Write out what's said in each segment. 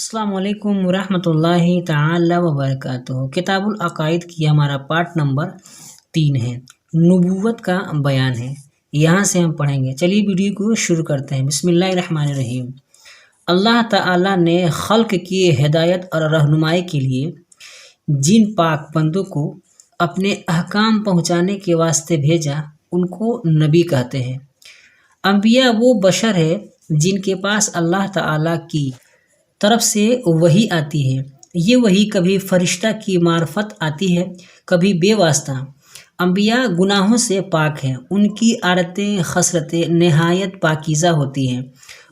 अस्सलाम वालेकुम रहमतुल्लाहि ताला वबरकातुहू। किताबुल अकाइद की हमारा पार्ट नंबर 3 है, नबूवत का बयान है। यहाँ से हम पढ़ेंगे। चलिए वीडियो को शुरू करते हैं। बिस्मिल्लाहिर्रहमानिर्रहीम। अल्लाह ताला ने खल्क की हिदायत और रहनुमाई के लिए जिन पाक बंदों को अपने अहकाम पहुँचाने के वास्ते भेजा, उनको नबी कहते हैं। अंबिया वो बशर है जिनके पास अल्लाह ताला की तरफ से वही आती है। ये वही कभी फरिश्ता की मार्फत आती है, कभी बेवास्ता। अंबिया गुनाहों से पाक हैं, उनकी आदतें खसरतें नहायत पाकीज़ा होती हैं।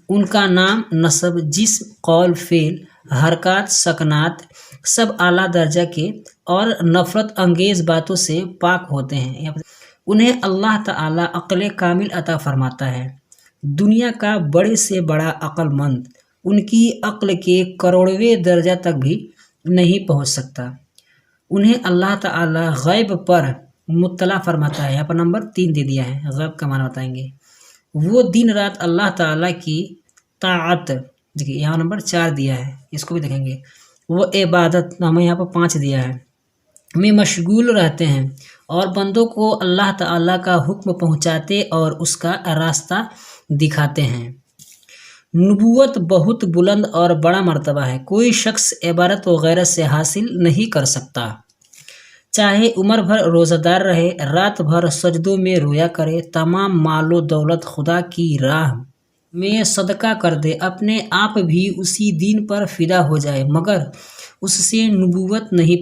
उनका नाम नसब जिस्म कौल फ़ेल हरकत सकनात सब आला दर्जा के और नफ़रत अंगेज़ बातों से पाक होते हैं। उन्हें अल्लाह ताला अक़ल कामिल अता फ़रमाता है। दुनिया का बड़े से बड़ा अक्लमंद उनकी अक्ल के करोड़वें दर्जा तक भी नहीं पहुंच सकता। उन्हें अल्लाह ताला गैब पर मुत्तला फरमाता है। यहाँ पर नंबर 3 दे दिया है, गैब का माना बताएंगे। वो दिन रात अल्लाह ताला की ताअत, देखिए यहाँ नंबर 4 दिया है, इसको भी देखेंगे। वो इबादत हमें यहाँ पर 5 दिया है, में मशगूल रहते हैं और बंदों को अल्लाह ताला का हुक्म पहुँचाते और उसका रास्ता दिखाते हैं। नबूवत बहुत बुलंद और बड़ा मर्तबा है, कोई शख्स इबारत वगैरह से हासिल नहीं कर सकता। चाहे उम्र भर रोज़ादार रहे, रात भर सजदों में रोया करे, तमाम मालो दौलत खुदा की राह में सदका कर दे, अपने आप भी उसी दीन पर फ़िदा हो जाए, मगर इससे नबूवत नहीं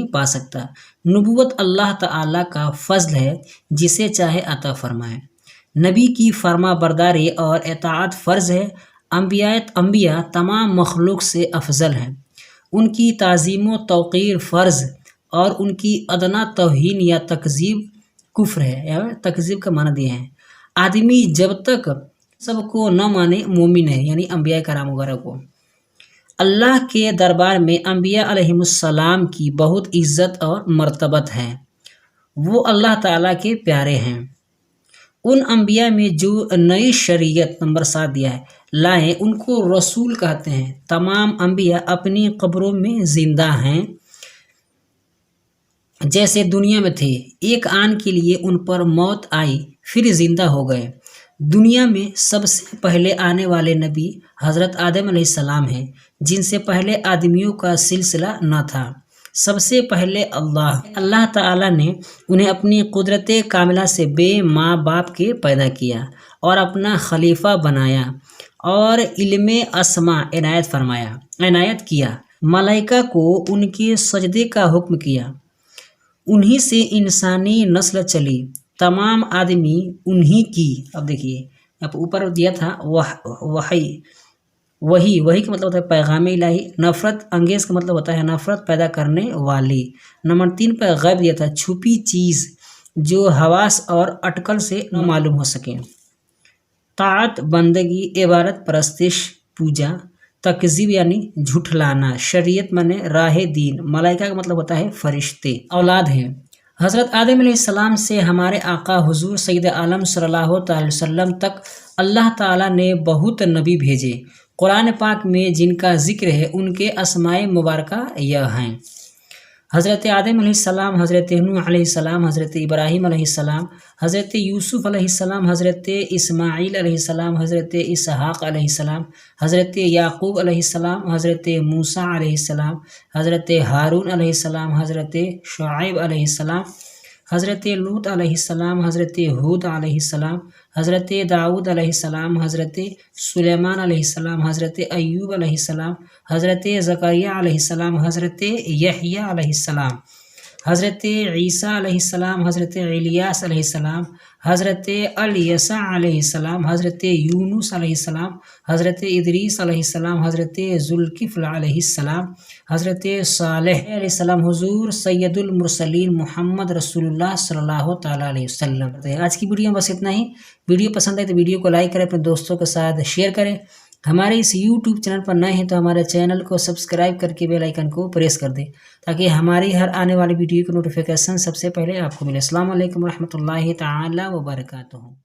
पा सकता। नबूवत अल्लाह ताला का फ़ज़ल है, जिसे चाहे अता फ़रमाए। नबी की फरमा बरदारी और इताअत फ़र्ज़ है। अंबिया तमाम मखलूक से अफजल हैं, उनकी ताज़ीम व तौक़ीर फ़र्ज़ और उनकी अदना तौहीन या तकज़ीब कुफ्र है। या तकज़ीब का माना दिए हैं। आदमी जब तक सबको न माने मोमिन है, यानी अंबिया कराम वगैरह को। अल्लाह के दरबार में अंबिया अलैहिमुस्सलाम की बहुत इज़्ज़त और मर्तबत है। वो अल्लाह ताला के प्यारे हैं। उन अंबिया में जो नई शरीयत नंबर 7 दिया है लाए, उनको रसूल कहते हैं। तमाम अंबिया अपनी कब्रों में ज़िंदा हैं, जैसे दुनिया में थे। एक आन के लिए उन पर मौत आई, फिर ज़िंदा हो गए। दुनिया में सबसे पहले आने वाले नबी हज़रत आदम अलैहिस्सलाम हैं, जिनसे पहले आदमियों का सिलसिला न था। सबसे पहले अल्लाह ताला ने उन्हें अपनी कुदरत कामिला से बे माँ बाप के पैदा किया और अपना खलीफा बनाया और इल्मे अस्मा इनायत किया। मलाइका को उनके सजदे का हुक्म किया, उन्हीं से इंसानी नस्ल चली। तमाम आदमी उन्हीं की, अब देखिए यहाँ पर ऊपर दिया था वही का मतलब होता है पैगाम इलाही। नफ़रत अंगेज़ का मतलब होता है नफ़रत पैदा करने वाली। नंबर 3 पर गैब दिया था, छुपी चीज़ जो हवास और अटकल से न मालूम हो सके। ताअत बंदगी, इबारत परस्तिश पूजा, तकज़ीब यानी झुठलाना, शरीयत माने राह दीन। मलाइका का मतलब होता है फरिश्ते। औलाद हैं हज़रत आदम अलैहिस्सलाम से हमारे आका हुज़ूर सैयद आलम सल्लल्लाहु अलैहि वसल्लम तक अल्लाह ताला ने बहुत नबी भेजे। कुरान पाक में जिनका ज़िक्र है, उनके अस्माए मुबारका यह हैं: हज़रत आदम अलैहिस्सलाम, हज़रत नूह अलैहिस्सलाम, हज़रत इब्राहीम अलैहिस्सलाम, हज़रत यूसुफ़ अलैहिस्सलाम, हज़रत इस्माईल अलैहिस्सलाम, हज़रत इसहाक़ अलैहिस्सलाम, हज़रत याक़ूब अलैहिस्सलाम, हज़रत मूसा अलैहिस्सलाम, हज़रत हारून अलैहिस्सलाम, हज़रत शुआइब अलैहिस्सलाम, हज़रत लूत अलैहिस्सलाम, हज़रत हूद अलैहिस्सलाम, हज़रत दाऊद अलैहिस्सलाम, हज़रत सुलेमान अलैहिस्सलाम, हज़रत अय्यूब अलैहिस्सलाम, हज़रत ज़करिया अलैहिस्सलाम, हज़रत यहया अलैहिस्सलाम, हज़रत ईसा अलैहिस्सलाम, हज़रत इलियास अलैहिस्सलाम, हज़रत अल-यसा अलैहिस्सलाम, हज़रत यूनुस अलैहिस्सलाम, हज़रत इदरीस अलैहिस्सलाम, हज़रत ज़ुल्किफ़्ल अलैहिस्सलाम, हज़रत सालेह अलैहिस्सलाम, हुज़ूर सैयदुल मुरसलीन मुहम्मद रसूलुल्लाह सल्लल्लाहु तआला अलैहि वसल्लम। आज की वीडियो में बस इतना ही। वीडियो पसंद आए तो वीडियो को लाइक करें, अपने दोस्तों के साथ शेयर करें। हमारे इस यूट्यूब चैनल पर नए हैं तो हमारे चैनल को सब्सक्राइब करके बेल आइकन को प्रेस कर दें, ताकि हमारी हर आने वाली वीडियो की नोटिफिकेशन सबसे पहले आपको मिले। अस्सलाम वालेकुम रहमतुल्लाहि ताला व बरकातुहू।